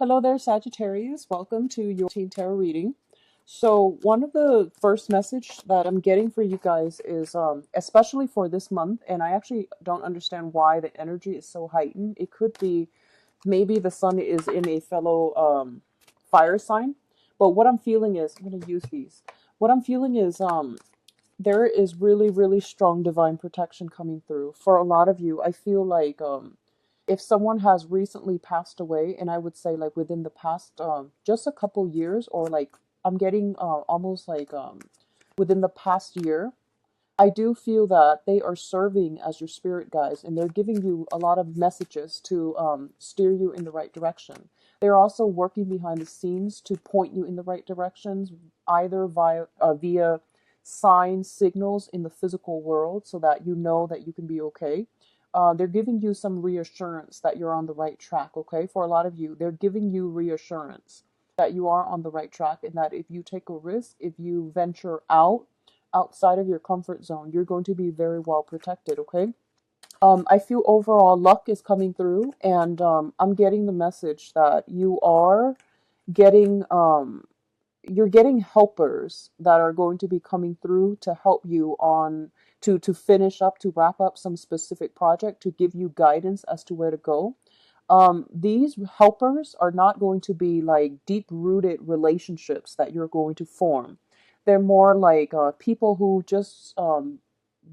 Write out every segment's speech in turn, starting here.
Hello there, Sagittarius. Welcome to your Teen Tarot reading. So, one of the first message that I'm getting for you guys is, especially for this month, and I actually don't understand why the energy is so heightened. It could be maybe the sun is in a fellow fire sign, but what I'm feeling is, I'm going to use these. What I'm feeling is, there is really, really strong divine protection coming through. For a lot of you, I feel like if someone has recently passed away, and I would say like within the past just a couple years, or like I'm getting almost like within the past year, I do feel that they are serving as your spirit guides, and they're giving you a lot of messages to steer you in the right direction. They're also working behind the scenes to point you in the right directions, either via signs, signals in the physical world, so that you know that you can be okay. They're giving you some reassurance that you're on the right track, okay? For a lot of you, they're giving you reassurance that you are on the right track, and that if you take a risk, if you venture outside of your comfort zone, you're going to be very well protected, okay? I feel overall luck is coming through, and I'm getting the message that getting you're getting helpers that are going to be coming through to help you on to finish up, to wrap up some specific project, to give you guidance as to where to go. These helpers are not going to be like deep rooted relationships that you're going to form. They're more like people who just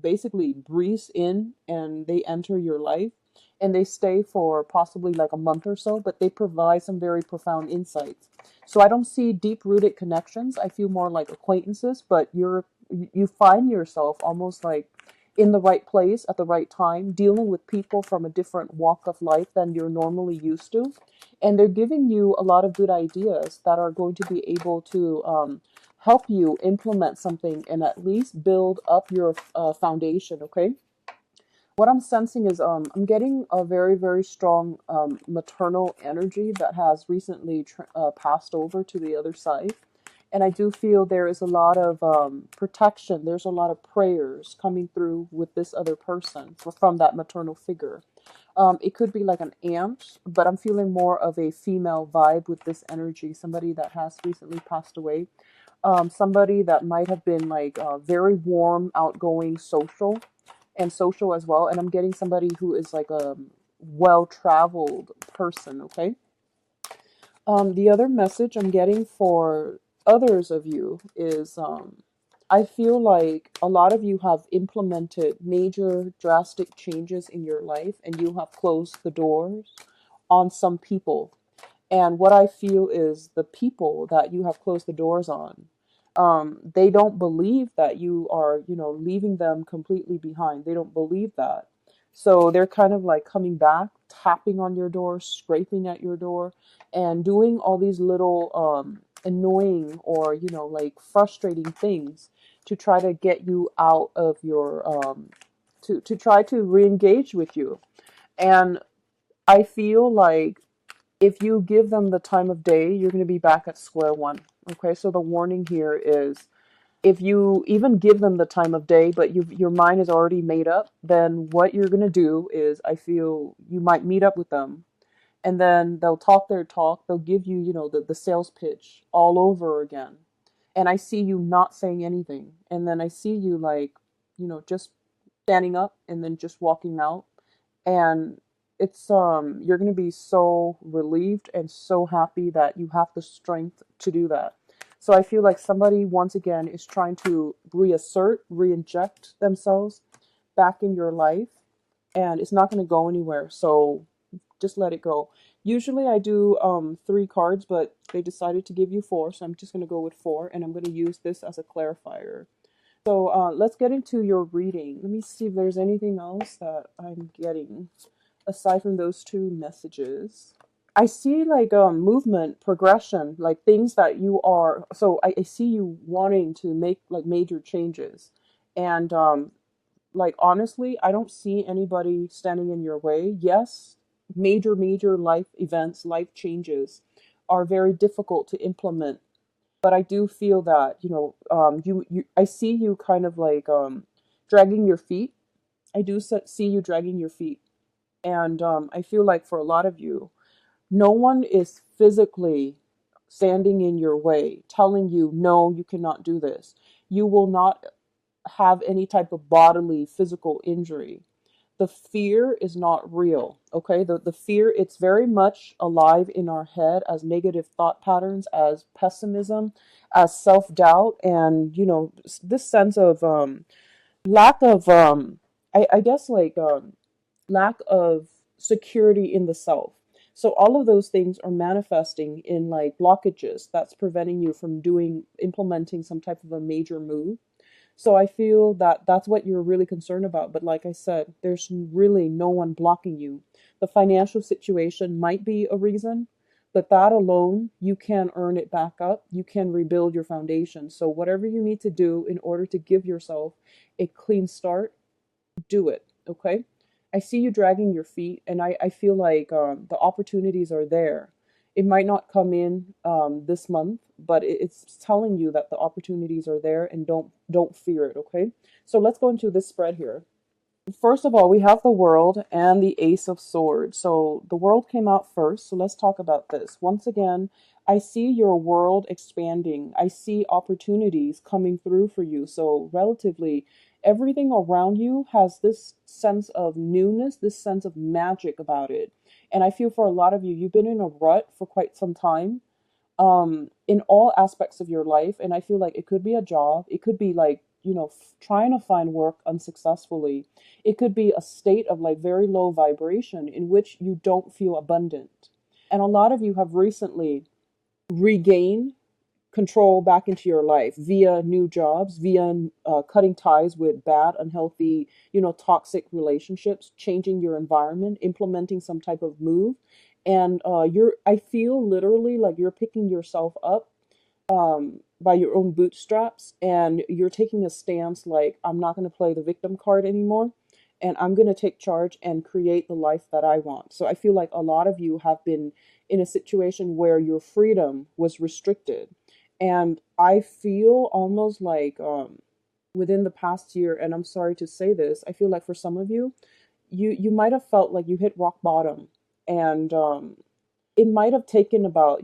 basically breeze in and they enter your life, and they stay for possibly like a month or so, but they provide some very profound insights. So I don't see deep rooted connections. I feel more like acquaintances, but you find yourself almost like in the right place at the right time, dealing with people from a different walk of life than you're normally used to. And they're giving you a lot of good ideas that are going to be able to help you implement something and at least build up your foundation, okay? What I'm sensing is I'm getting a very, very strong maternal energy that has recently passed over to the other side. And I do feel there is a lot of protection. There's a lot of prayers coming through with this other person from that maternal figure. It could be like an aunt, but I'm feeling more of a female vibe with this energy. Somebody that has recently passed away. Somebody that might have been like very warm, outgoing, social as well. And I'm getting somebody who is like a well-traveled person, okay? The other message I'm getting for others of you is I feel like a lot of you have implemented major drastic changes in your life, and you have closed the doors on some people. And what I feel is the people that you have closed the doors on, they don't believe that you are, leaving them completely behind. They don't believe that. So they're kind of like coming back, tapping on your door, scraping at your door, and doing all these little annoying or, like frustrating things to try to get you out of your, to try to re-engage with you. And I feel like if you give them the time of day, you're going to be back at square one. Okay, so the warning here is if you even give them the time of day, but your mind is already made up, then what you're going to do is I feel you might meet up with them, and then they'll talk their talk. They'll give you, the sales pitch all over again. And I see you not saying anything. And then I see you like, just standing up and then just walking out, and it's you're going to be so relieved and so happy that you have the strength to do that. So I feel like somebody once again is trying to re-inject themselves back in your life, and it's not going to go anywhere, so just let it go. Usually I do 3 cards, but they decided to give you 4, so I'm just going to go with 4, and I'm going to use this as a clarifier. So let's get into your reading. Let me see if there's anything else that I'm getting aside from those 2 messages. I see like movement, progression, like things that you are. So I see you wanting to make like major changes, and like honestly, I don't see anybody standing in your way. Yes, major life events, life changes are very difficult to implement, but I do feel that I see you kind of like dragging your feet. I do see you dragging your feet, and I feel like for a lot of you, No one is physically standing in your way, telling you, no, you cannot do this. You will not have any type of bodily, physical injury. The fear is not real, okay? The fear, it's very much alive in our head as negative thought patterns, as pessimism, as self-doubt, and, this sense of lack of, I guess, like, lack of security in the self. So all of those things are manifesting in like blockages that's preventing you from implementing some type of a major move. So I feel that that's what you're really concerned about. But like I said, there's really no one blocking you. The financial situation might be a reason, but that alone, you can earn it back up. You can rebuild your foundation. So whatever you need to do in order to give yourself a clean start, do it. Okay. I see you dragging your feet, and I feel like the opportunities are there. It might not come in this month, but it's telling you that the opportunities are there, and don't fear it. Okay, so let's go into this spread here. First of all, we have the World and the Ace of Swords. So the World came out first. So let's talk about this. Once again, I see your world expanding. I see opportunities coming through for you. So relatively, everything around you has this sense of newness, this sense of magic about it. And I feel for a lot of you, you've been in a rut for quite some time, in all aspects of your life. And I feel like it could be a job, it could be like, trying to find work unsuccessfully, it could be a state of like very low vibration in which you don't feel abundant. And a lot of you have recently regained control back into your life via new jobs, via cutting ties with bad, unhealthy, toxic relationships, changing your environment, implementing some type of move. And I feel literally like you're picking yourself up by your own bootstraps, and you're taking a stance like, I'm not going to play the victim card anymore, and I'm going to take charge and create the life that I want. So I feel like a lot of you have been in a situation where your freedom was restricted. And I feel almost like within the past year, and I'm sorry to say this, I feel like for some of you, you might have felt like you hit rock bottom. And it might have taken about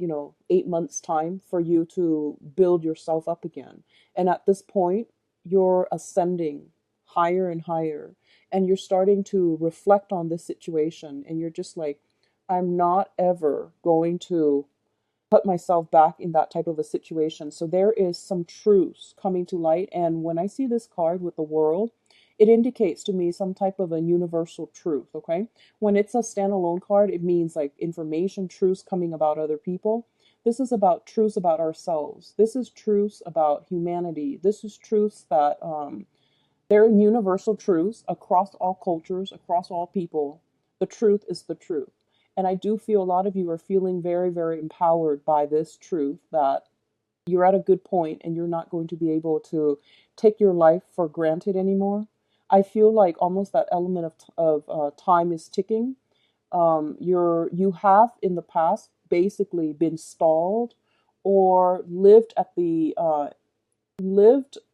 8 months time for you to build yourself up again. And at this point, you're ascending higher and higher, and you're starting to reflect on this situation, and you're just like, I'm not ever going to put myself back in that type of a situation. So there is some truths coming to light. And when I see this card with the World, it indicates to me some type of a universal truth. Okay. When it's a standalone card, it means like information, truths coming about other people. This is about truths about ourselves. This is truths about humanity. This is truths that they're universal truths across all cultures, across all people. The truth is the truth. And I do feel a lot of you are feeling very, very empowered by this truth that you're at a good point and you're not going to be able to take your life for granted anymore. I feel like almost that element of time is ticking. You have in the past basically been stalled or lived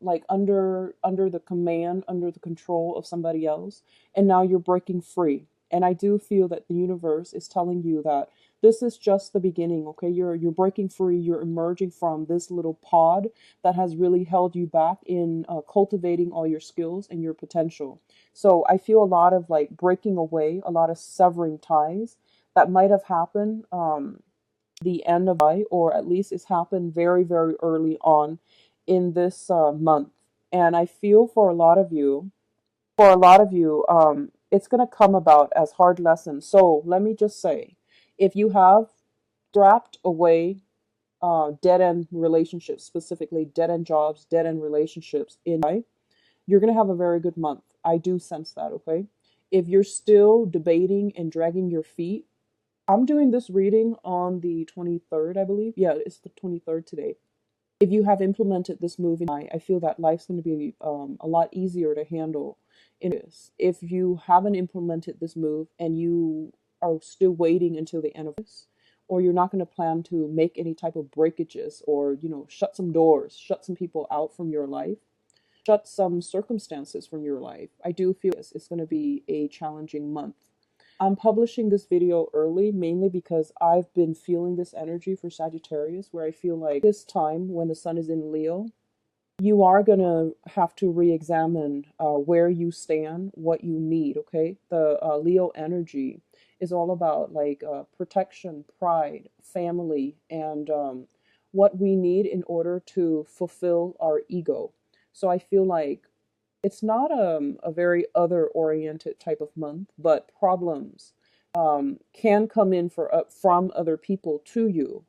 like under the command, under the control of somebody else, and now you're breaking free. And I do feel that the universe is telling you that this is just the beginning. Okay, you're breaking free, you're emerging from this little pod that has really held you back in cultivating all your skills and your potential. So I feel a lot of like breaking away, a lot of severing ties that might have happened the end of July, or at least it's happened very, very early on in this month. And I feel for a lot of you, it's going to come about as hard lessons. So let me just say, if you have strapped away dead end relationships, specifically dead end jobs, dead end relationships in July, you're going to have a very good month. I do sense that, okay? If you're still debating and dragging your feet, I'm doing this reading on the 23rd, I believe. Yeah, it's the 23rd today. If you have implemented this move in I feel that life's going to be a lot easier to handle in this. If you haven't implemented this move and you are still waiting until the end of this, or you're not going to plan to make any type of breakages or, shut some doors, shut some people out from your life, shut some circumstances from your life, I do feel it's going to be a challenging month. I'm publishing this video early mainly because I've been feeling this energy for Sagittarius, where I feel like this time when the sun is in Leo, you are going to have to re-examine where you stand, what you need, okay? The Leo energy is all about like protection, pride, family, and what we need in order to fulfill our ego. So I feel like it's not a very other oriented type of month, but problems can come in from other people to you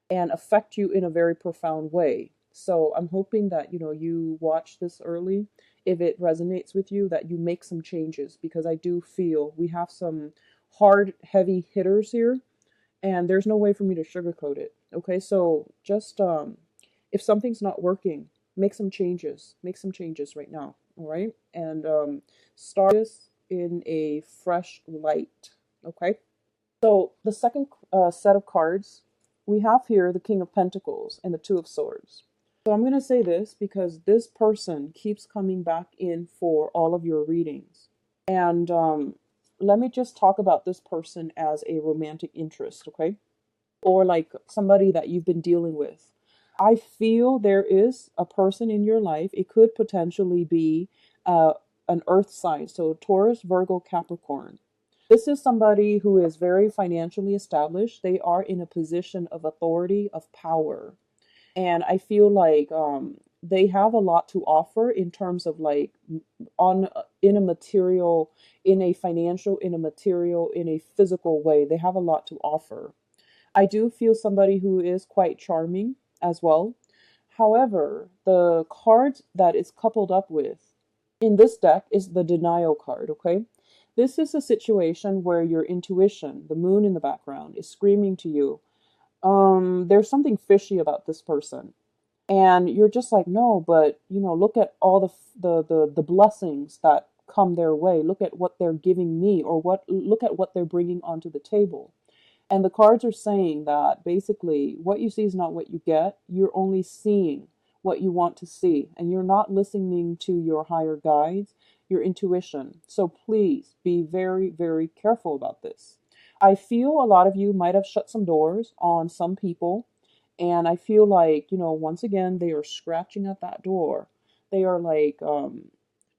and affect you in a very profound way. So I'm hoping that you watch this early. If it resonates with you, that you make some changes, because I do feel we have some hard, heavy hitters here, and there's no way for me to sugarcoat it. Okay, so just if something's not working, make some changes. Make some changes right now. All right, and start this in a fresh light. Okay. So the second set of cards we have here, the King of Pentacles and the Two of Swords. So I'm going to say this because this person keeps coming back in for all of your readings. And let me just talk about this person as a romantic interest, okay? Or like somebody that you've been dealing with. I feel there is a person in your life. It could potentially be an earth sign. So Taurus, Virgo, Capricorn. This is somebody who is very financially established. They are in a position of authority, of power. And I feel like they have a lot to offer in terms of like on in a material, in a financial, in a material, in a physical way. They have a lot to offer. I do feel somebody who is quite charming as well. However, the card that is coupled up with in this deck is the denial card, okay? This is a situation where your intuition, the moon in the background, is screaming to you, there's something fishy about this person. And you're just like, no, but look at all the blessings that come their way. Look at what they're giving me, or look at what they're bringing onto the table. And the cards are saying that basically what you see is not what you get. You're only seeing what you want to see, and you're not listening to your higher guides, your intuition. So please be very, very careful about this. I feel a lot of you might have shut some doors on some people, and I feel like, once again, they are scratching at that door. They are like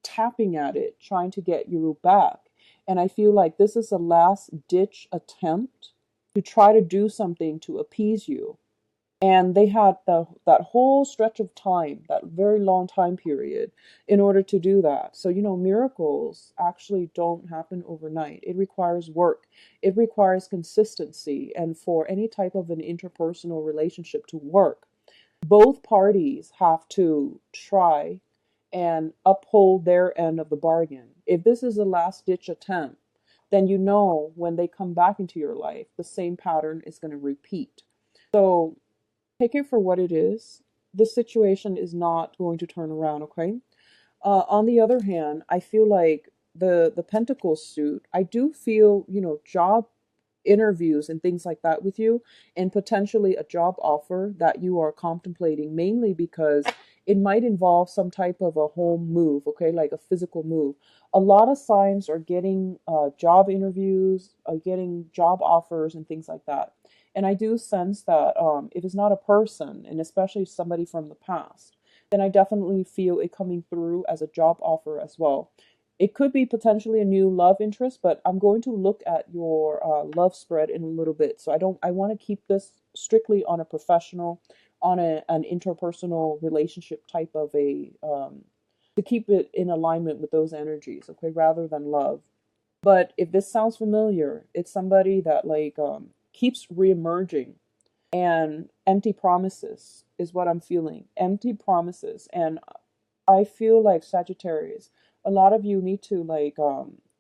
tapping at it, trying to get you back. And I feel like this is a last ditch attempt to try to do something to appease you. And they had that whole stretch of time, that very long time period, in order to do that. So, miracles actually don't happen overnight. It requires work. It requires consistency. And for any type of an interpersonal relationship to work, both parties have to try and uphold their end of the bargain. If this is a last ditch attempt, then when they come back into your life, the same pattern is going to repeat. So take it for what it is. This situation is not going to turn around, okay? On the other hand, I feel like the Pentacles suit, I do feel, job interviews and things like that with you, and potentially a job offer that you are contemplating, mainly because it might involve some type of a home move, okay, like a physical move. A lot of signs are getting job interviews, getting job offers and things like that. And I do sense that if it's not a person, and especially somebody from the past, then I definitely feel it coming through as a job offer as well. It could be potentially a new love interest, but I'm going to look at your love spread in a little bit. So I want to keep this strictly on a professional, on an interpersonal relationship type of to keep it in alignment with those energies, okay, rather than love. But if this sounds familiar, it's somebody that like keeps reemerging, and empty promises is what I'm feeling. Empty promises. And I feel like Sagittarius, a lot of you need to like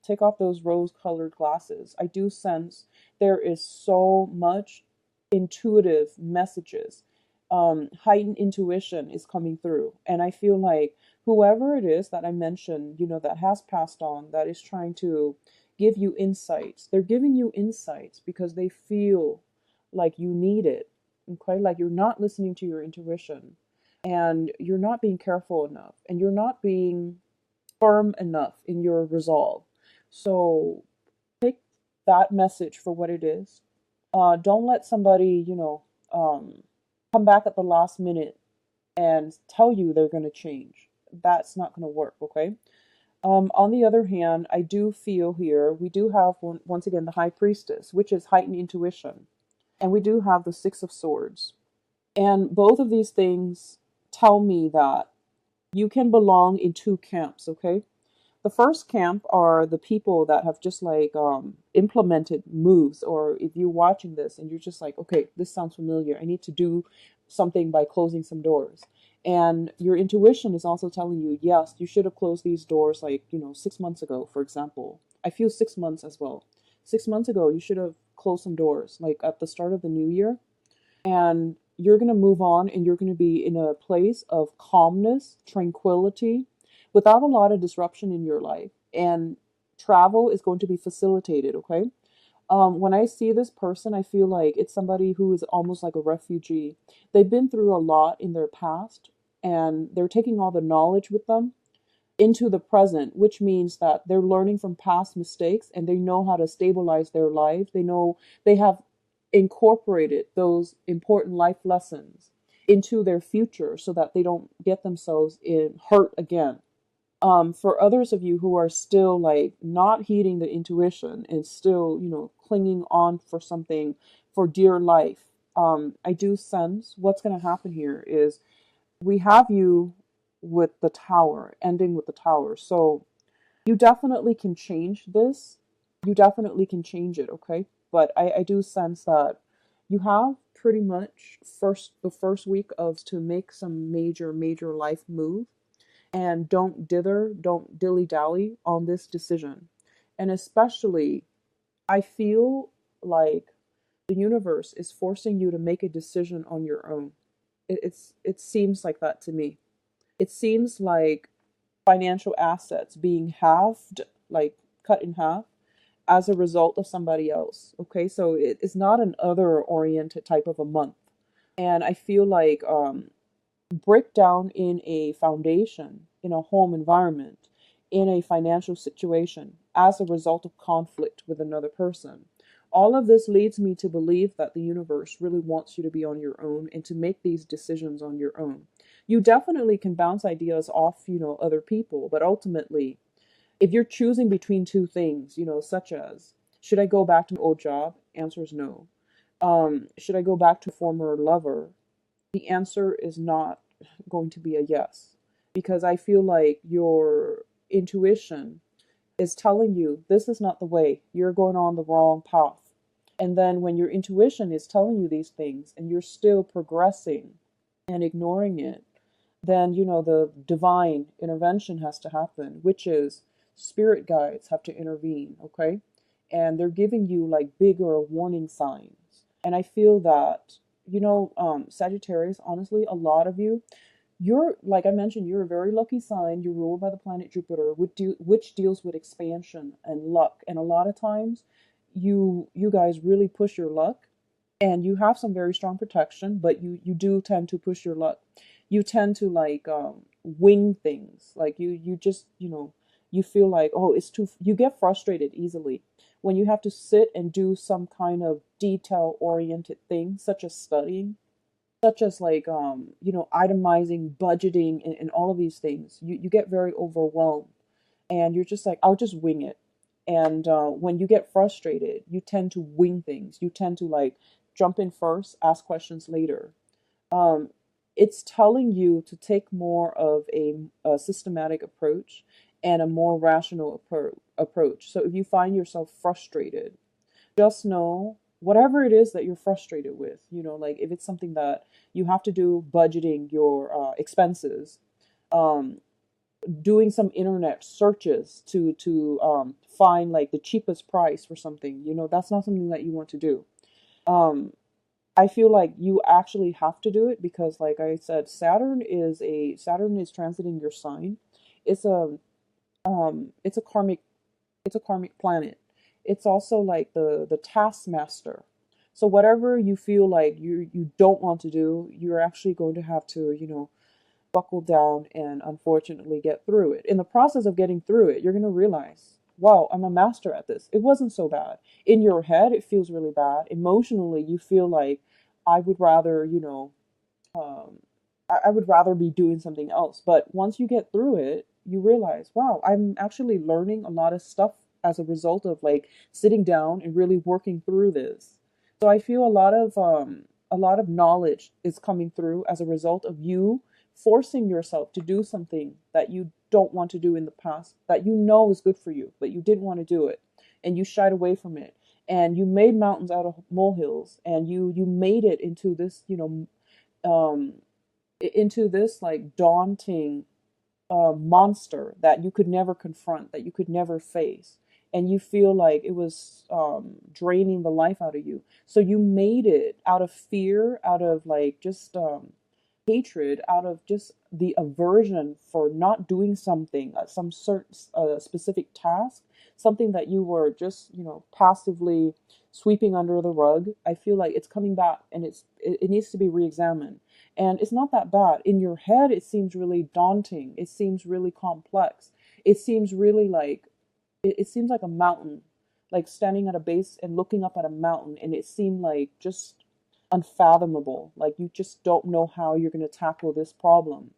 take off those rose-colored glasses. I do sense there is so much intuitive messages. Heightened intuition is coming through. And I feel like whoever it is that I mentioned, that has passed on, that is trying to give you insights. They're giving you insights because they feel like you need it. Okay, like you're not listening to your intuition, and you're not being careful enough, and you're not being firm enough in your resolve. So take that message for what it is. Don't let somebody, um, come back at the last minute and tell you they're going to change. That's not going to work, okay? On the other hand, I do feel here we do have once again the High Priestess, which is heightened intuition, and we do have the Six of Swords. And both of these things tell me that you can belong in two camps, okay? The first camp are the people that have just like implemented moves, or if you're watching this and you're just like, okay, this sounds familiar, I need to do something by closing some doors. And your intuition is also telling you, yes, you should have closed these doors like, 6 months ago, for example. I feel 6 months as well. 6 months ago, you should have closed some doors, like at the start of the new year, and you're going to move on and you're going to be in a place of calmness, tranquility, without a lot of disruption in your life. And travel is going to be facilitated, okay? When I see this person, I feel like it's somebody who is almost like a refugee. They've been through a lot in their past and they're taking all the knowledge with them into the present, which means that they're learning from past mistakes and they know how to stabilize their life. They know they have incorporated those important life lessons into their future so that they don't get themselves in hurt again. For others of you who are still like not heeding the intuition and still, clinging on for something for dear life, I do sense what's going to happen here is we have you with the tower, ending with the tower. So you definitely can change this. You definitely can change it, okay? But I do sense that you have pretty much the first week of to make some major life move, and don't dilly dally on this decision. And especially, I feel like the universe is forcing you to make a decision on your own. It seems like that to me. It seems like financial assets being halved, like cut in half, as a result of somebody else. Okay, so it's not an other oriented type of a month. And I feel like breakdown in a foundation, in a home environment, in a financial situation as a result of conflict with another person. All of this leads me to believe that the universe really wants you to be on your own and to make these decisions on your own. You definitely can bounce ideas off, other people, but ultimately, if you're choosing between two things, such as, should I go back to my old job? Answer is no. Should I go back to a former lover? The answer is not going to be a yes, because I feel like your intuition is telling you this is not the way, you're going on the wrong path. And then when your intuition is telling you these things and you're still progressing and ignoring it, then the divine intervention has to happen, which is spirit guides have to intervene, okay? And they're giving you like bigger warning signs. And I feel that, Sagittarius, honestly, a lot of you, you're, like I mentioned, you're a very lucky sign. You're ruled by the planet Jupiter, which deals with expansion and luck. And a lot of times, you guys really push your luck, and you have some very strong protection, but you do tend to push your luck. You tend to like wing things. Like you just you feel like, oh, it's too. You get frustrated easily when you have to sit and do some kind of detail oriented thing, such as studying, such as like itemizing, budgeting, and all of these things. You get very overwhelmed, and you're just like, I'll just wing it. And when you get frustrated, you tend to wing things. You tend to like jump in first, ask questions later. um, it's telling you to take more of a systematic approach and a more rational approach. So if you find yourself frustrated, just know whatever it is that you're frustrated with, like if it's something that you have to do, budgeting your expenses, um, doing some internet searches to find like the cheapest price for something, that's not something that you want to do. Um, I feel like you actually have to do it because, like I said, Saturn is transiting your sign. It's a it's a karmic planet. It's also like the taskmaster. So whatever you feel like you don't want to do, you're actually going to have to, buckle down and unfortunately get through it. In the process of getting through it, you're going to realize wow, I'm a master at this. It wasn't so bad. In your head, it feels really bad. Emotionally, you feel like I would rather, um, I would rather be doing something else. But once you get through it, you realize, wow, I'm actually learning a lot of stuff as a result of like sitting down and really working through this. So I feel a lot of knowledge is coming through as a result of you forcing yourself to do something that you don't want to do in the past, that you know is good for you, but you didn't want to do it and you shied away from it. And you made mountains out of molehills, and you made it into this, um, into this like daunting monster that you could never confront, that you could never face. And you feel like it was draining the life out of you. So you made it out of fear, out of like just hatred, out of just the aversion for not doing something, some certain specific task, something that you were just, passively sweeping under the rug. I feel like it's coming back, and it needs to be re-examined. And it's not that bad. In your head, it seems really daunting. It seems really complex. It seems really like it seems like a mountain, like standing at a base and looking up at a mountain, and it seemed like just unfathomable. Like you just don't know how you're going to tackle this problem.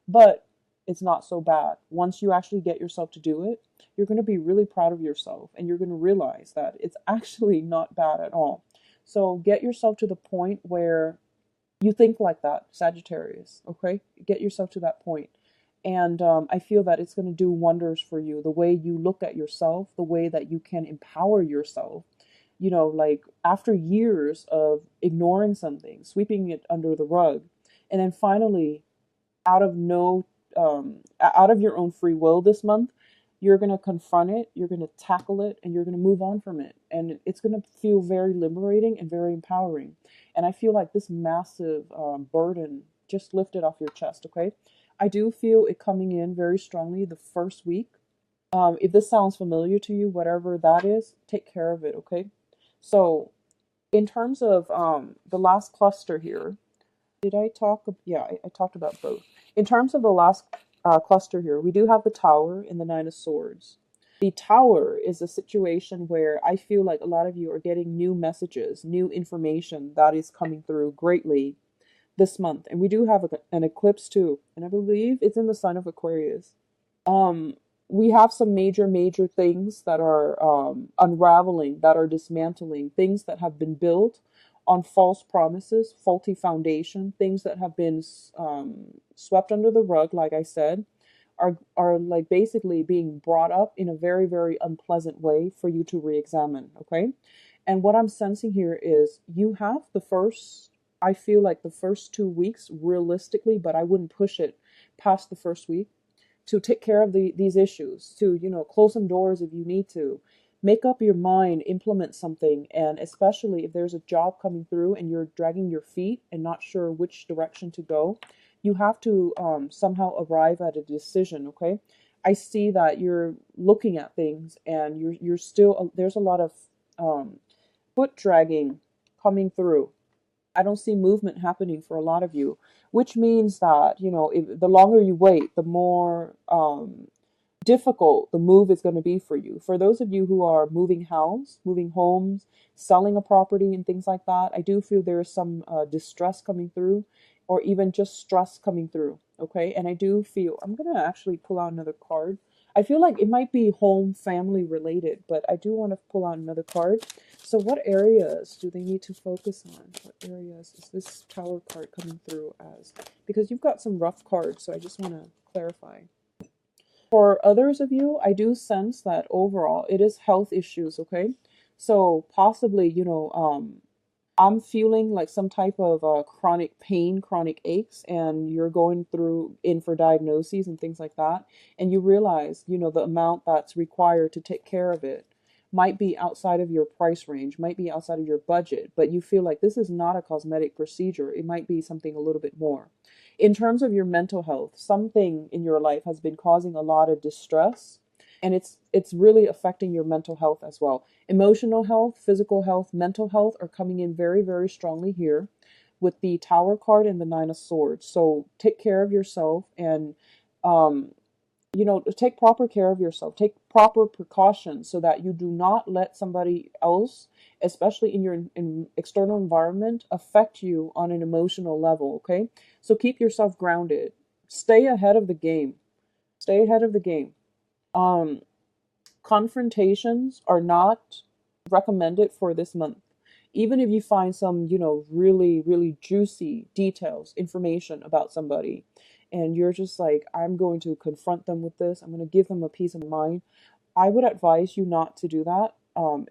But it's not so bad. Once you actually get yourself to do it, you're going to be really proud of yourself, and you're going to realize that it's actually not bad at all. So get yourself to the point where you think like that, Sagittarius, okay? Get yourself to that point. And I feel that it's going to do wonders for you. The way you look at yourself, the way that you can empower yourself, like after years of ignoring something, sweeping it under the rug, and then finally, out of no, out of your own free will this month, you're going to confront it, you're going to tackle it, and you're going to move on from it. And it's going to feel very liberating and very empowering. And I feel like this massive burden just lifted off your chest, okay? I do feel it coming in very strongly the first week. If this sounds familiar to you, whatever that is, take care of it, okay? So, in terms of the last cluster here, did I talk? Yeah, I talked about both. In terms of the last cluster here, we do have the Tower and the Nine of Swords. The Tower is a situation where I feel like a lot of you are getting new messages, new information that is coming through greatly this month. And we do have an eclipse too, and I believe it's in the sign of Aquarius. Um, we have some major things that are unraveling, that are dismantling, things that have been built on false promises, faulty foundation, things that have been swept under the rug, like I said, are like basically being brought up in a very unpleasant way for you to re-examine, okay? And what I'm sensing here is you have the first, I feel like the first 2 weeks realistically, but I wouldn't push it past the first week, to take care of these issues, to, close some doors if you need to, make up your mind, implement something. And especially if there's a job coming through and you're dragging your feet and not sure which direction to go, you have to somehow arrive at a decision, okay? I see that you're looking at things, and you're still, there's a lot of foot dragging coming through. I don't see movement happening for a lot of you, which means that, if, the longer you wait, the more difficult the move is going to be for you. For those of you who are moving house, moving homes, selling a property and things like that, I do feel there is some distress coming through, or even just stress coming through. Okay. And I do feel, I'm going to actually pull out another card. I feel like it might be home family related, but I do want to pull out another card. So what areas do they need to focus on? What areas is this Tower card coming through as? Because you've got some rough cards, so I just want to clarify. For others of you, I do sense that overall it is health issues, okay? So possibly, I'm feeling like some type of chronic pain, chronic aches, and you're going through in for diagnoses and things like that. And you realize, the amount that's required to take care of it might be outside of your price range, might be outside of your budget, but you feel like this is not a cosmetic procedure. It might be something a little bit more. In terms of your mental health, something in your life has been causing a lot of distress, and it's really affecting your mental health as well. Emotional health, physical health, mental health are coming in very strongly here with the Tower card and the Nine of Swords. So take care of yourself, and um take proper care of yourself, take proper precautions so that you do not let somebody else, especially in your external environment, affect you on an emotional level. Okay, so keep yourself grounded, stay ahead of the game, stay ahead of the game. um Confrontations are not recommended for this month. Even if you find some, really, really juicy details, information about somebody, and you're just like, I'm going to confront them with this, I'm going to give them a peace of mind, I would advise you not to do that,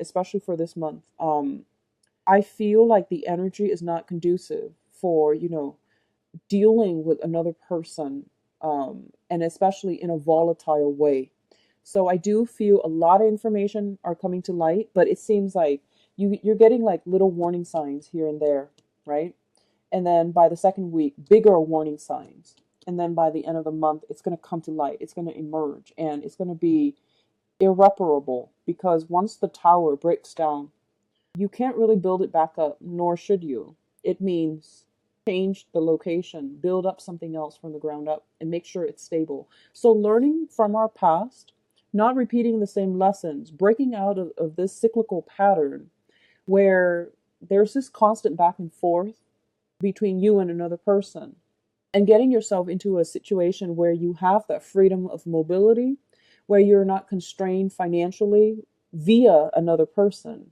especially for this month. I feel like the energy is not conducive for, dealing with another person, and especially in a volatile way. So I do feel a lot of information are coming to light, but it seems like you're getting like little warning signs here and there, right? And then by the second week, bigger warning signs. And then by the end of the month, it's going to come to light. It's going to emerge, and it's going to be irreparable, because once the tower breaks down, you can't really build it back up, nor should you. It means change the location, build up something else from the ground up, and make sure it's stable. So, learning from our past, not repeating the same lessons, breaking out of this cyclical pattern where there's this constant back and forth between you and another person, and getting yourself into a situation where you have that freedom of mobility, where you're not constrained financially via another person.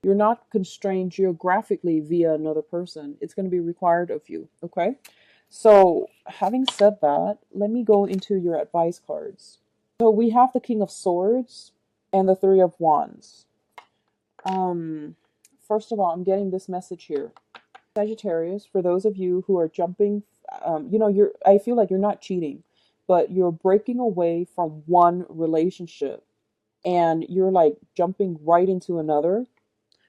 You're not constrained geographically via another person. It's going to be required of you. Okay. So, having said that, let me go into your advice cards. So, we have the King of Swords and the Three of Wands. Um, First of all, I'm getting this message here. Sagittarius, for those of you who are jumping, I feel like you're not cheating, but you're breaking away from one relationship and you're like jumping right into another.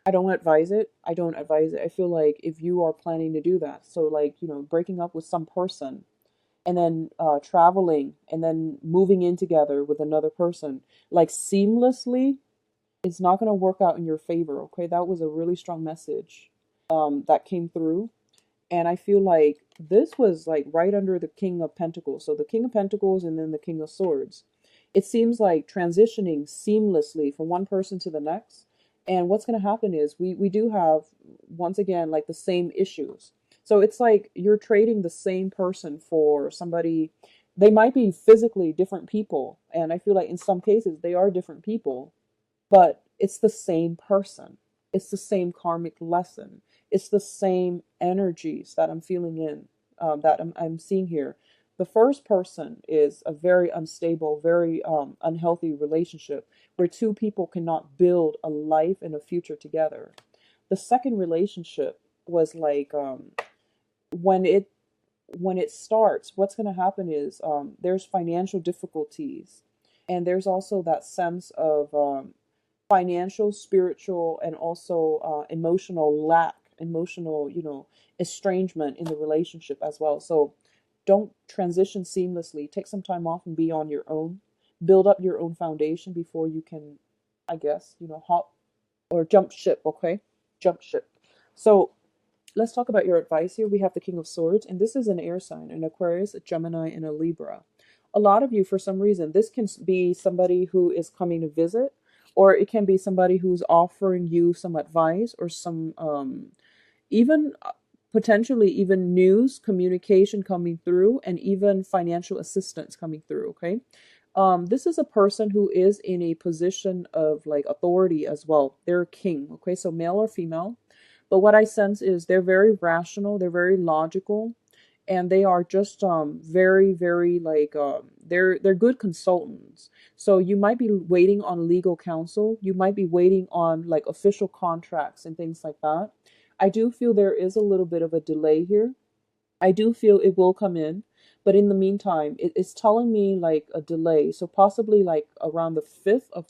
I don't advise it. I don't advise it. I feel like if you are planning to do that, so like, breaking up with some person and then traveling and then moving in together with another person, like seamlessly, it's not going to work out in your favor. Okay. That was a really strong message that came through. And I feel like this was like right under the King of Pentacles. So the King of Pentacles and then the King of Swords. It seems like transitioning seamlessly from one person to the next. And what's going to happen is we do have, once again, like the same issues. So it's like you're trading the same person for somebody. They might be physically different people. And I feel like in some cases they are different people, but it's the same person. It's the same karmic lesson. It's the same energies that I'm feeling in, that I'm seeing here. The first person is a very unstable, very unhealthy relationship where two people cannot build a life and a future together. The second relationship was like, when it starts, what's going to happen is there's financial difficulties, and there's also that sense of financial, spiritual, and also emotional lack, emotional, estrangement in the relationship as well. So don't transition seamlessly. Take some time off and be on your own. Build up your own foundation before you can, I guess, hop or jump ship, okay? Jump ship. So let's talk about your advice here. We have the King of Swords, and this is an air sign, an Aquarius, a Gemini, and a Libra. A lot of you, for some reason, this can be somebody who is coming to visit, or it can be somebody who's offering you some advice or some, even potentially even news, communication coming through, and even financial assistance coming through, okay? This is a person who is in a position of like authority as well. They're a king, okay? So male or female. But what I sense is they're very rational, they're very logical, and they are just very, very like they're good consultants. So you might be waiting on legal counsel, you might be waiting on like official contracts and things like that. I do feel there is a little bit of a delay here. I do feel it will come in, but in the meantime, it's telling me like a delay. So possibly like around the 5th of,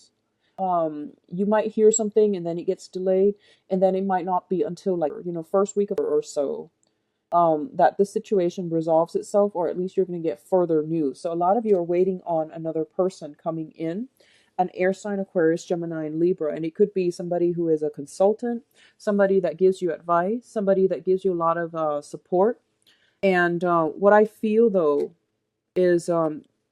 you might hear something and then it gets delayed, and then it might not be until like, first week or so, that this situation resolves itself, or at least you're going to get further news. So a lot of you are waiting on another person coming in, an air sign, Aquarius, Gemini, and Libra. And it could be somebody who is a consultant, somebody that gives you advice, somebody that gives you a lot of support. And what I feel though is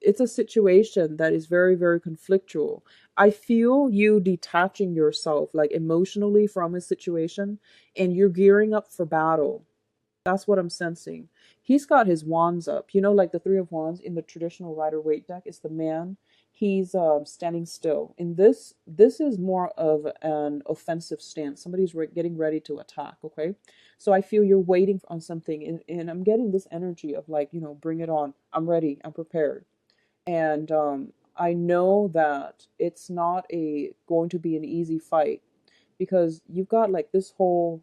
it's a situation that is very, very conflictual. I feel you detaching yourself like emotionally from a situation, and you're gearing up for battle. That's what I'm sensing. He's got his wands up. You know, like the Three of Wands in the traditional Rider-Waite deck is the man. He's standing still. In this is more of an offensive stance. Somebody's getting ready to attack. Okay, so I feel you're waiting on something, and I'm getting this energy of like, you know, bring it on. I'm ready. I'm prepared, and I know that it's not a going to be an easy fight because you've got like this whole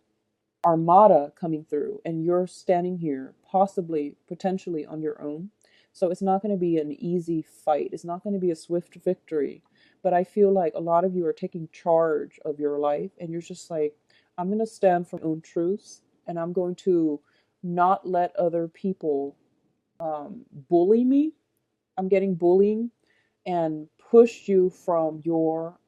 armada coming through and you're standing here possibly potentially on your own, so it's not going to be an easy fight, it's not going to be a swift victory. But I feel like a lot of you are taking charge of your life and you're just like, I'm going to stand for my own truths, and I'm going to not let other people bully me. I'm getting bullying and push you from your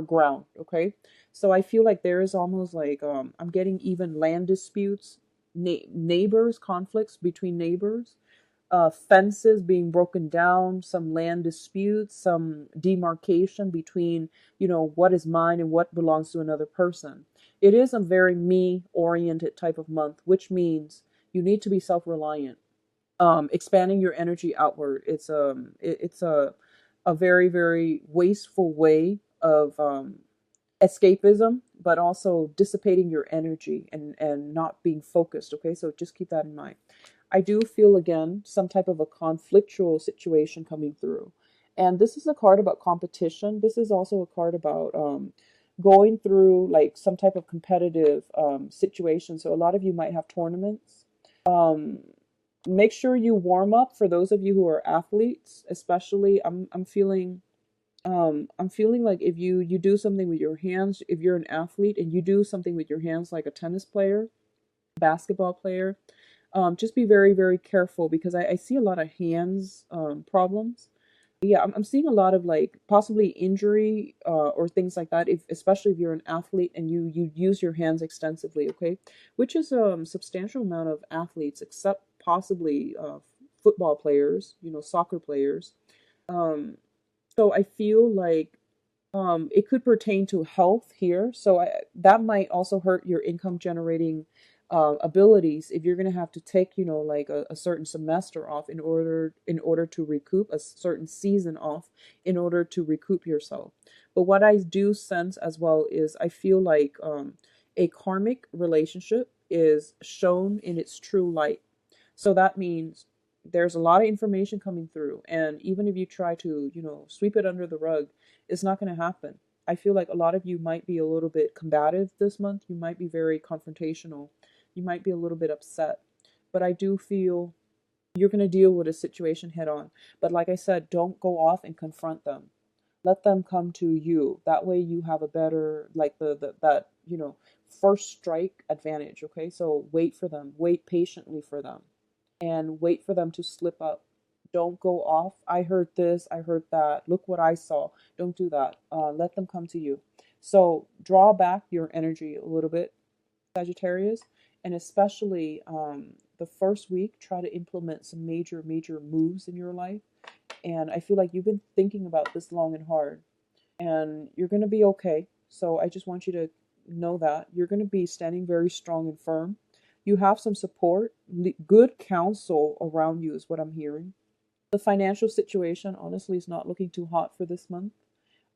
ground. Okay, so I feel like there is almost like I'm getting even land disputes, neighbors, conflicts between neighbors, fences being broken down, some land disputes, some demarcation between, you know, what is mine and what belongs to another person. It is a very me oriented type of month, which means you need to be self-reliant, expanding your energy outward. It's a very, very wasteful way of escapism, but also dissipating your energy and not being focused. Okay, so just keep that in mind. I do feel again some type of a conflictual situation coming through, and this is a card about competition. This is also a card about going through like some type of competitive situation. So a lot of you might have tournaments. Um, Make sure you warm up for those of you who are athletes, especially. I'm feeling like if you do something with your hands, if you're an athlete and you do something with your hands like a tennis player, basketball player, just be very, very careful because I see a lot of hands problems. Yeah, I'm seeing a lot of like possibly injury or things like that, if especially if you're an athlete and you use your hands extensively. Okay, which is a substantial amount of athletes, except possibly football players, you know, soccer players. um so I feel like it could pertain to health here. So that might also hurt your income generating abilities if you're going to have to take, you know, like a certain semester off in order to recoup, a certain season off in order to recoup yourself. But what I do sense as well is I feel like a karmic relationship is shown in its true light. So that means there's a lot of information coming through, and even if you try to, you know, sweep it under the rug, it's not going to happen. I feel like a lot of you might be a little bit combative this month. You might be very confrontational. You might be a little bit upset. But I do feel you're going to deal with a situation head on. But like I said, don't go off and confront them. Let them come to you. That way you have a better, like the that, you know, first strike advantage. Okay, so wait for them. Wait patiently for them and wait for them to slip up. Don't go off. I heard this, I heard that. Look what I saw. Don't do that. Let them come to you. So draw back your energy a little bit, Sagittarius, and especially the first week, try to implement some major, major moves in your life. And I feel like you've been thinking about this long and hard, and you're going to be okay. So I just want you to know that you're going to be standing very strong and firm. You have some support, good counsel around you, is what I'm hearing. The financial situation, honestly, is not looking too hot for this month.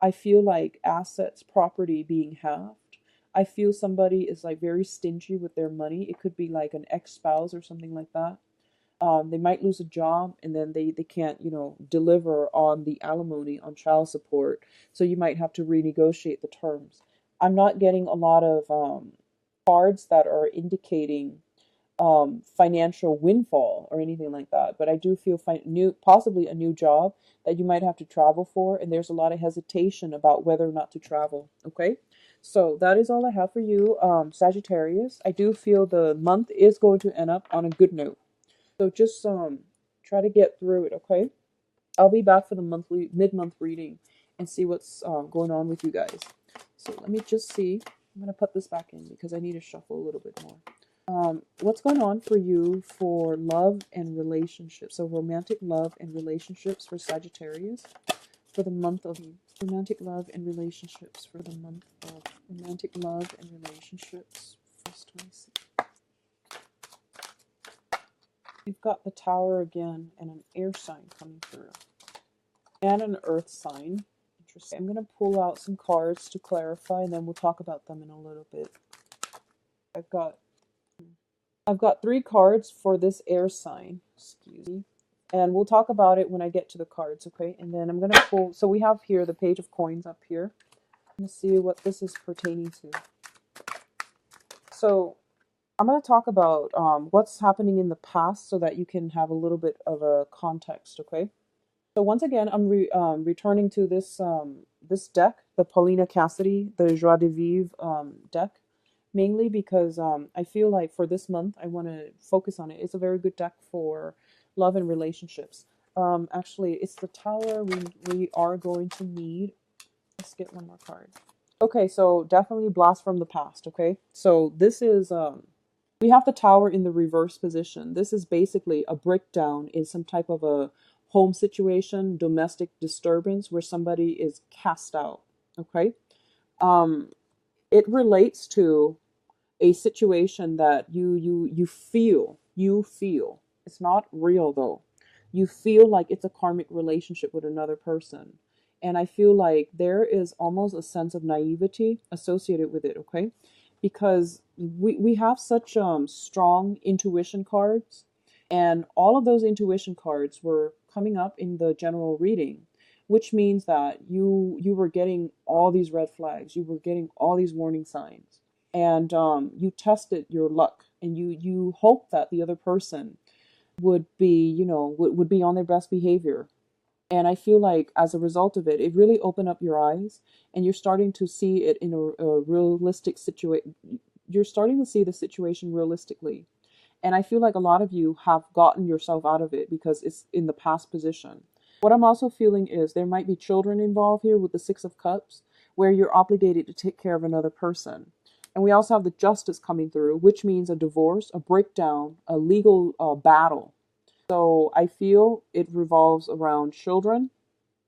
I feel like assets, property being halved. I feel somebody is like very stingy with their money. It could be like an ex-spouse or something like that. They might lose a job and then they can't, you know, deliver on the alimony, on child support. So you might have to renegotiate the terms. I'm not getting a lot of cards that are indicating financial windfall or anything like that. But I do feel possibly a new job that you might have to travel for, and there's a lot of hesitation about whether or not to travel. Okay, so that is all I have for you, Sagittarius. I do feel the month is going to end up on a good note. So just try to get through it. Okay, I'll be back for the monthly mid-month reading and see what's going on with you guys. So let me just see. I'm gonna put this back in because I need to shuffle a little bit more. What's going on for you for love and relationships? So romantic love and relationships for Sagittarius for the month of romantic love and relationships for the month of romantic love and relationships. First, let me see. We've got the Tower again and an air sign coming through and an earth sign. Interesting. I'm going to pull out some cards to clarify and then we'll talk about them in a little bit. I've got 3 cards for this air sign. Excuse me. And we'll talk about it when I get to the cards, okay? And then I'm going to pull, so we have here the Page of Coins up here. Let's see what this is pertaining to. So I'm going to talk about what's happening in the past so that you can have a little bit of a context, okay? So once again, I'm returning to this deck, the Paulina Cassidy, the Joie de Vivre deck, mainly because I feel like for this month I want to focus on it. It's a very good deck for love and relationships. Actually, it's the Tower we are going to need. Let's get one more card. Okay, so definitely Blast from the Past, okay? So this is we have the Tower in the reverse position. This is basically a breakdown in some type of a home situation, domestic disturbance where somebody is cast out, okay? It relates to a situation that you feel. It's not real though. You feel like it's a karmic relationship with another person. And I feel like there is almost a sense of naivety associated with it, okay? Because we have such strong intuition cards, and all of those intuition cards were coming up in the general reading, which means that you were getting all these red flags, you were getting all these warning signs, and you tested your luck, and you hope that the other person would be, would be on their best behavior. And I feel like as a result of it, it really opened up your eyes, and you're starting to see it in a realistic situation. You're starting to see the situation realistically. And I feel like a lot of you have gotten yourself out of it because it's in the past position. What I'm also feeling is there might be children involved here with the Six of Cups, where you're obligated to take care of another person. And we also have the Justice coming through, which means a divorce, a breakdown, a legal battle. So I feel it revolves around children.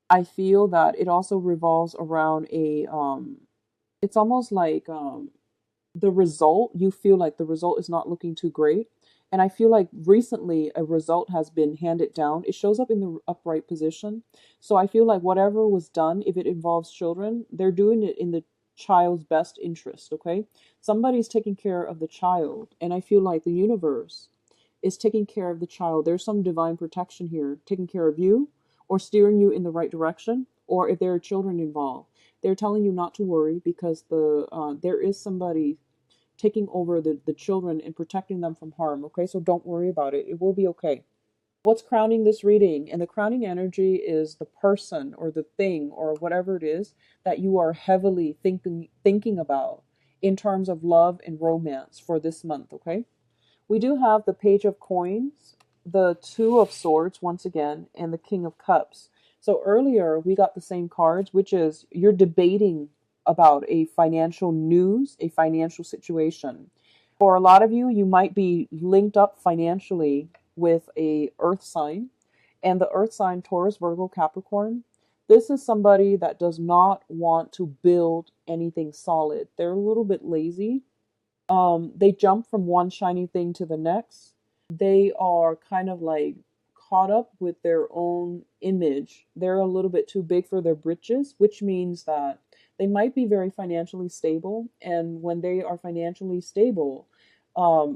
I feel that it also revolves around it's almost like the result, you feel like the result is not looking too great. And I feel like recently a result has been handed down. It shows up in the upright position. So I feel like whatever was done, if it involves children, they're doing it in the child's best interest, okay? Somebody's taking care of the child. And I feel like the universe is taking care of the child. There's some divine protection here, taking care of you or steering you in the right direction. Or if there are children involved, they're telling you not to worry because there is somebody taking over the children and protecting them from harm. Okay, so don't worry about it. It will be okay. What's crowning this reading? And the crowning energy is the person or the thing or whatever it is that you are heavily thinking about in terms of love and romance for this month. Okay, we do have the Page of Coins, the Two of Swords once again, and the King of Cups. So earlier we got the same cards, which is you're debating about a financial news, a financial situation. For a lot of you, you might be linked up financially with a earth sign, and the earth sign Taurus, Virgo, Capricorn. This is somebody that does not want to build anything solid. They're a little bit lazy. They jump from one shiny thing to the next. They are kind of like caught up with their own image. They're a little bit too big for their britches, which means that they might be very financially stable. And when they are financially stable,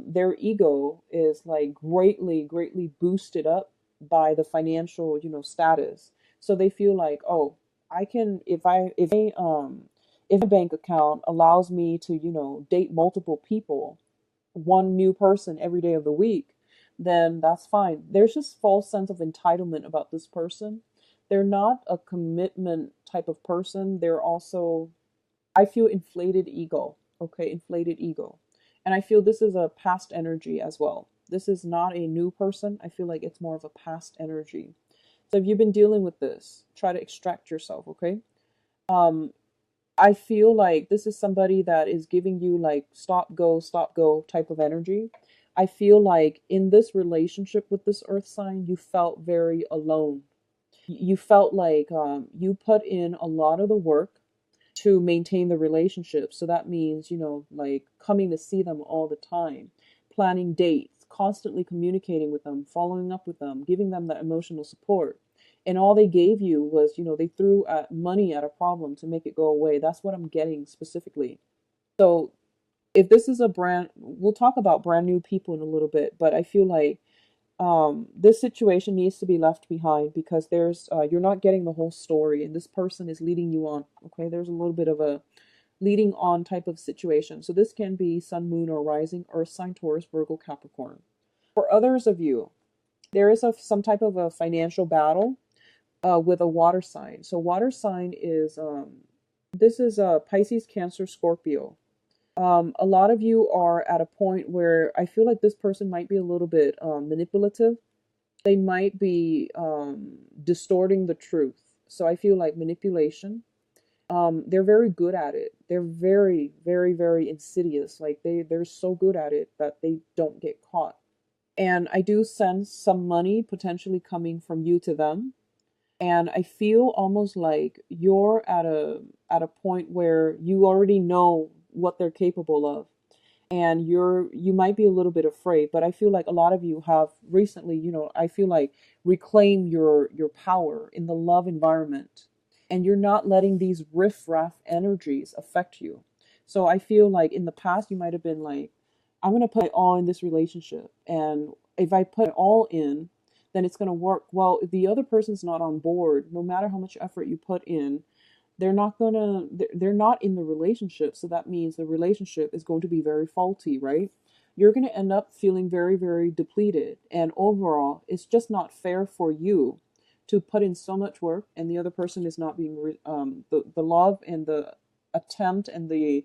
their ego is like greatly boosted up by the financial, status. So they feel like, oh, I can, if a bank account allows me to, date multiple people, one new person every day of the week, then that's fine. There's just false sense of entitlement about this person. They're not a commitment type of person. They're also, I feel inflated ego. Okay, inflated ego. And I feel this is a past energy as well. This is not a new person. I feel like it's more of a past energy. So if you've been dealing with this, try to extract yourself, okay? Um, I feel like this is somebody that is giving you like stop, go type of energy. I feel like in this relationship with this earth sign, you felt very alone. You felt like you put in a lot of the work to maintain the relationship. So that means, like coming to see them all the time, planning dates, constantly communicating with them, following up with them, giving them that emotional support. And all they gave you was, they threw money at a problem to make it go away. That's what I'm getting specifically. So if this is we'll talk about brand new people in a little bit, but I feel like this situation needs to be left behind because you're not getting the whole story and this person is leading you on. Okay, there's a little bit of a leading on type of situation. So this can be sun, moon, or rising, earth sign, Taurus, Virgo, Capricorn. For others of you, there is some type of a financial battle with a water sign. So water sign is this is Pisces, Cancer, Scorpio. A lot of you are at a point where I feel like this person might be a little bit manipulative. They might be distorting the truth. So I feel like manipulation. They're very good at it. They're very, very, very insidious. Like they're so good at it that they don't get caught. And I do sense some money potentially coming from you to them. And I feel almost like you're at a point where you already know what they're capable of, and you might be a little bit afraid, but I feel like a lot of you have recently, I feel like reclaim your power in the love environment, and you're not letting these riff-raff energies affect you. So I feel like in the past you might have been like, I'm going to put my all in this relationship, and if I put it all in, then it's going to work. Well, if the other person's not on board, no matter how much effort you put in, they're not in the relationship. So that means the relationship is going to be very faulty, right? You're going to end up feeling very, very depleted, and overall it's just not fair for you to put in so much work and the other person is not being the love and the attempt and the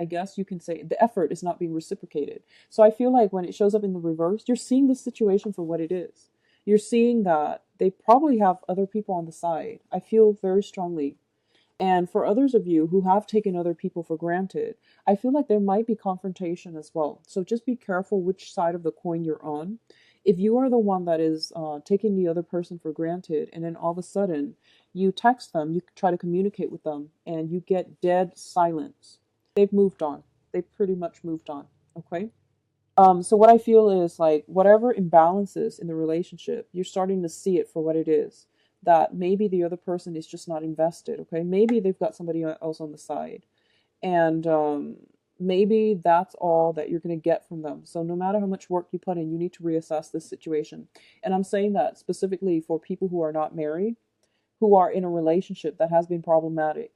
I guess you can say the effort is not being reciprocated. So I feel like when it shows up in the reverse, you're seeing the situation for what it is. You're seeing that they probably have other people on the side. I feel very strongly. And for others of you who have taken other people for granted, I feel like there might be confrontation as well. So just be careful which side of the coin you're on. If you are the one that is taking the other person for granted, and then all of a sudden you text them, you try to communicate with them, and you get dead silence, they've moved on. They've pretty much moved on. Okay. So what I feel is like whatever imbalances in the relationship, you're starting to see it for what it is. That maybe the other person is just not invested. Okay, maybe they've got somebody else on the side, and maybe that's all that you're going to get from them. So no matter how much work you put in, you need to reassess this situation. And I'm saying that specifically for people who are not married, who are in a relationship that has been problematic.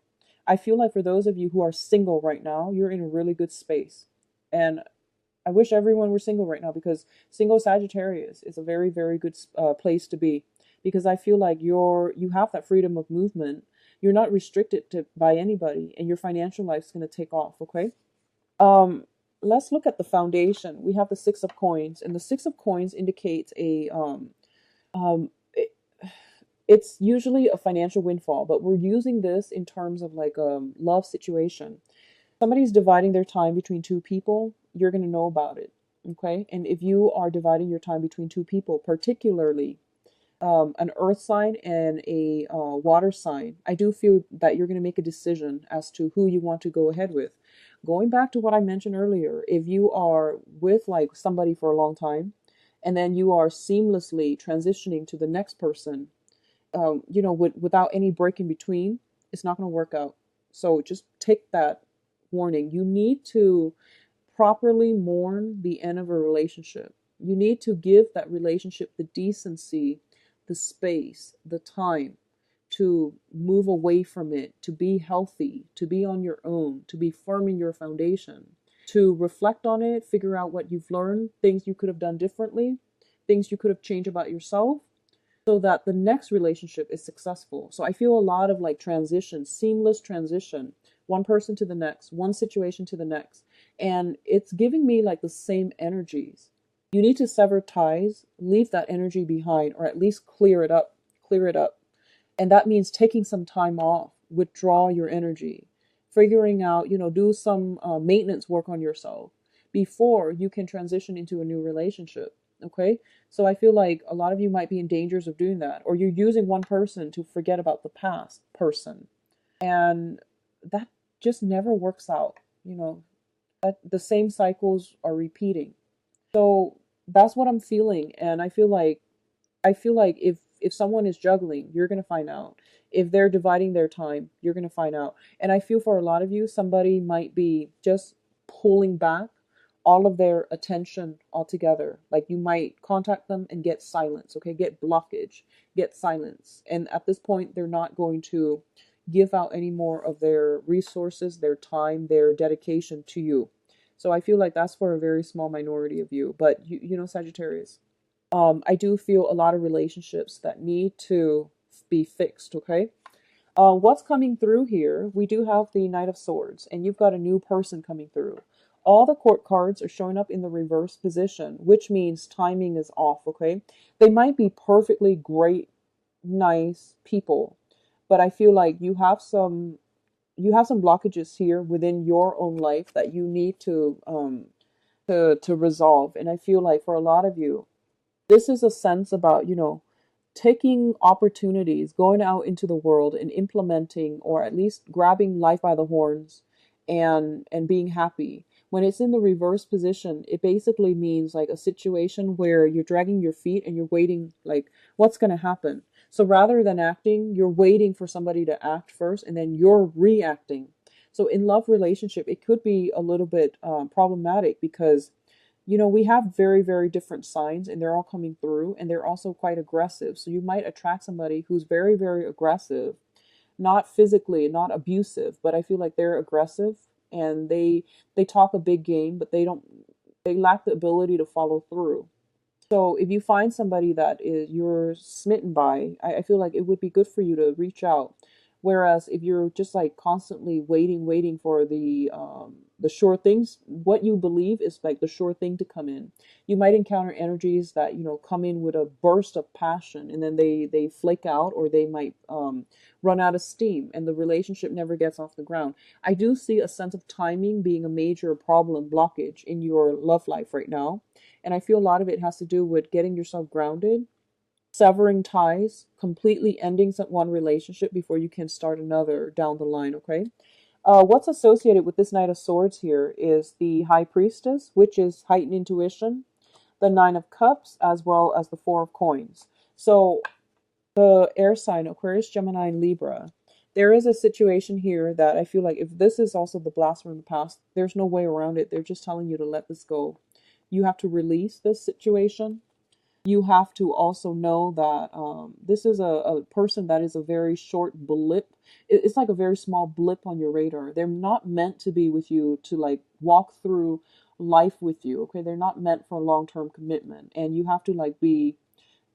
I feel like for those of you who are single right now, you're in a really good space. And I wish everyone were single right now because single Sagittarius is a very, very good place to be because I feel like you have that freedom of movement. You're not restricted by anybody, and your financial life's going to take off. Okay. Um, let's look at the foundation. We have the Six of Coins, and the Six of Coins indicates um, it, it's usually a financial windfall, but we're using this in terms of like a love situation. Somebody's dividing their time between two people, you're going to know about it. Okay. And if you are dividing your time between two people, particularly an earth sign and a water sign, I do feel that you're going to make a decision as to who you want to go ahead with. Going back to what I mentioned earlier, if you are with like somebody for a long time and then you are seamlessly transitioning to the next person, without any break in between, it's not going to work out. So just take that warning. You need to properly mourn the end of a relationship. You need to give that relationship the decency, the space, the time to move away from it, to be healthy, to be on your own, to be firm in your foundation, to reflect on it, figure out what you've learned, things you could have done differently, things you could have changed about yourself, so that the next relationship is successful. So I feel a lot of like transition, seamless transition, one person to the next, one situation to the next. And it's giving me like the same energies. You need to sever ties, leave that energy behind, or at least clear it up, clear it up. And that means taking some time off, withdraw your energy, figuring out, do some maintenance work on yourself before you can transition into a new relationship. Okay. So I feel like a lot of you might be in dangers of doing that, or you're using one person to forget about the past person. And that just never works out, that the same cycles are repeating. So that's what I'm feeling. And I feel like if someone is juggling, you're going to find out. If they're dividing their time, you're going to find out. And I feel for a lot of you, somebody might be just pulling back all of their attention altogether. Like you might contact them and get silence, okay? Get blockage, get silence. And at this point, they're not going to give out any more of their resources, their time, their dedication to you. So I feel like that's for a very small minority of you. But Sagittarius, I do feel a lot of relationships that need to be fixed, okay? What's coming through here? We do have the Knight of Swords, and you've got a new person coming through. All the court cards are showing up in the reverse position, which means timing is off, okay? They might be perfectly great, nice people, but I feel like you have some blockages here within your own life that you need to resolve. And I feel like for a lot of you, this is a sense about, taking opportunities, going out into the world and implementing, or at least grabbing life by the horns and being happy. When it's in the reverse position, it basically means like a situation where you're dragging your feet and you're waiting, like, what's going to happen? So rather than acting, you're waiting for somebody to act first and then you're reacting. So in love relationship, it could be a little bit problematic because we have very, very different signs and they're all coming through and they're also quite aggressive. So you might attract somebody who's very, very aggressive, not physically, not abusive, but I feel like they're aggressive and they talk a big game, but they lack the ability to follow through. So if you find somebody that is you're smitten by, I feel like it would be good for you to reach out. Whereas if you're just like constantly waiting for the sure things, what you believe is like the sure thing to come in. You might encounter energies that come in with a burst of passion, and then they flake out, or they might run out of steam, and the relationship never gets off the ground. I do see a sense of timing being a major problem blockage in your love life right now. And I feel a lot of it has to do with getting yourself grounded, severing ties, completely ending one relationship before you can start another down the line, okay? What's associated with this Knight of Swords here is the High Priestess, which is heightened intuition, the Nine of Cups, as well as the Four of Coins. So the air sign, Aquarius, Gemini, and Libra, there is a situation here that I feel like if this is also the blast from the past, there's no way around it. They're just telling you to let this go. You have to release this situation. You have to also know that this is a person that is a very short blip. It's like a very small blip on your radar. They're not meant to be with you to like walk through life with you. Okay, they're not meant for long-term commitment, and you have to like be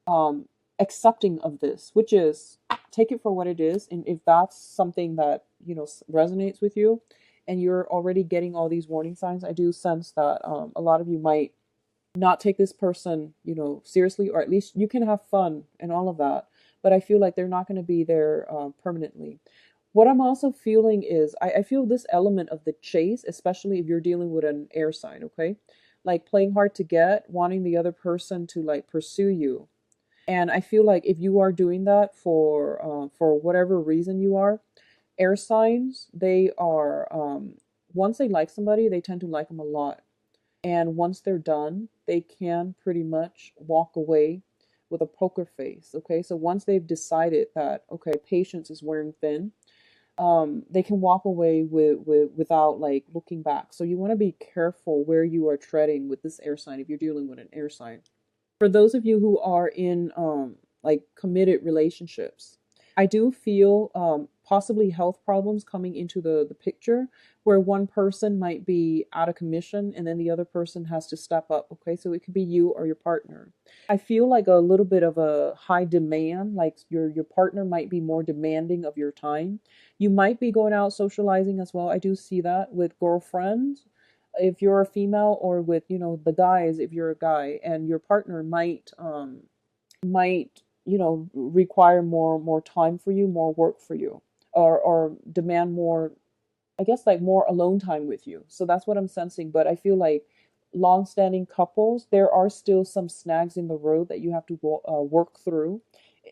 um, accepting of this, which is take it for what it is. And if that's something that resonates with you, and you're already getting all these warning signs, I do sense that a lot of you might not take this person, seriously, or at least you can have fun and all of that. But I feel like they're not going to be there permanently. What I'm also feeling is I feel this element of the chase, especially if you're dealing with an air sign, okay? Like playing hard to get, wanting the other person to like pursue you. And I feel like if you are doing that for whatever reason you are, air signs, they are once they like somebody, they tend to like them a lot. And once they're done, they can pretty much walk away with a poker face. Okay, so once they've decided that okay, patience is wearing thin, they can walk away without like looking back. So you want to be careful where you are treading with this air sign if you're dealing with an air sign. For those of you who are in like committed relationships, I do feel possibly health problems coming into the picture where one person might be out of commission and then the other person has to step up. Okay, so it could be you or your partner. I feel like a little bit of a high demand, like your partner might be more demanding of your time. You might be going out socializing as well. I do see that with girlfriends if you're a female, or with the guys if you're a guy, and your partner might require more time for you, more work for you. or demand more, I guess, like more alone time with you. So that's what I'm sensing. But I feel like long-standing couples, there are still some snags in the road that you have to work through.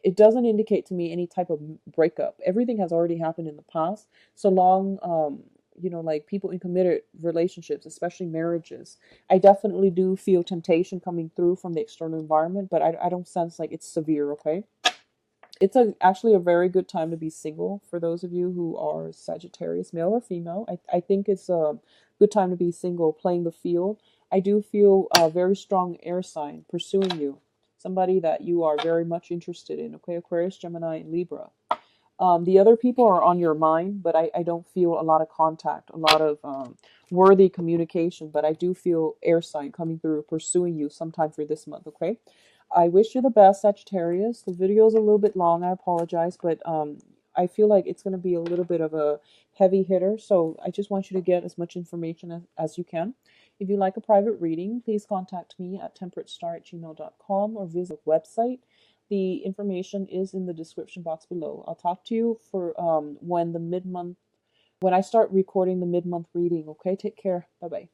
It doesn't indicate to me any type of breakup. Everything has already happened in the past. So long, like people in committed relationships, especially marriages, I definitely do feel temptation coming through from the external environment, but I don't sense like it's severe, okay? It's actually a very good time to be single for those of you who are Sagittarius, male or female. I think it's a good time to be single, playing the field. I do feel a very strong air sign pursuing you, somebody that you are very much interested in. Okay, Aquarius, Gemini, and Libra. The other people are on your mind, but I don't feel a lot of contact, a lot of worthy communication. But I do feel air sign coming through, pursuing you sometime for this month, okay? I wish you the best, Sagittarius. The video is a little bit long, I apologize, but I feel like it's going to be a little bit of a heavy hitter, so I just want you to get as much information as you can. If you like a private reading, please contact me at temperatestar@gmail.com or visit the website. The information is in the description box below. I'll talk to you for when I start recording the mid-month reading. Okay, take care. Bye bye.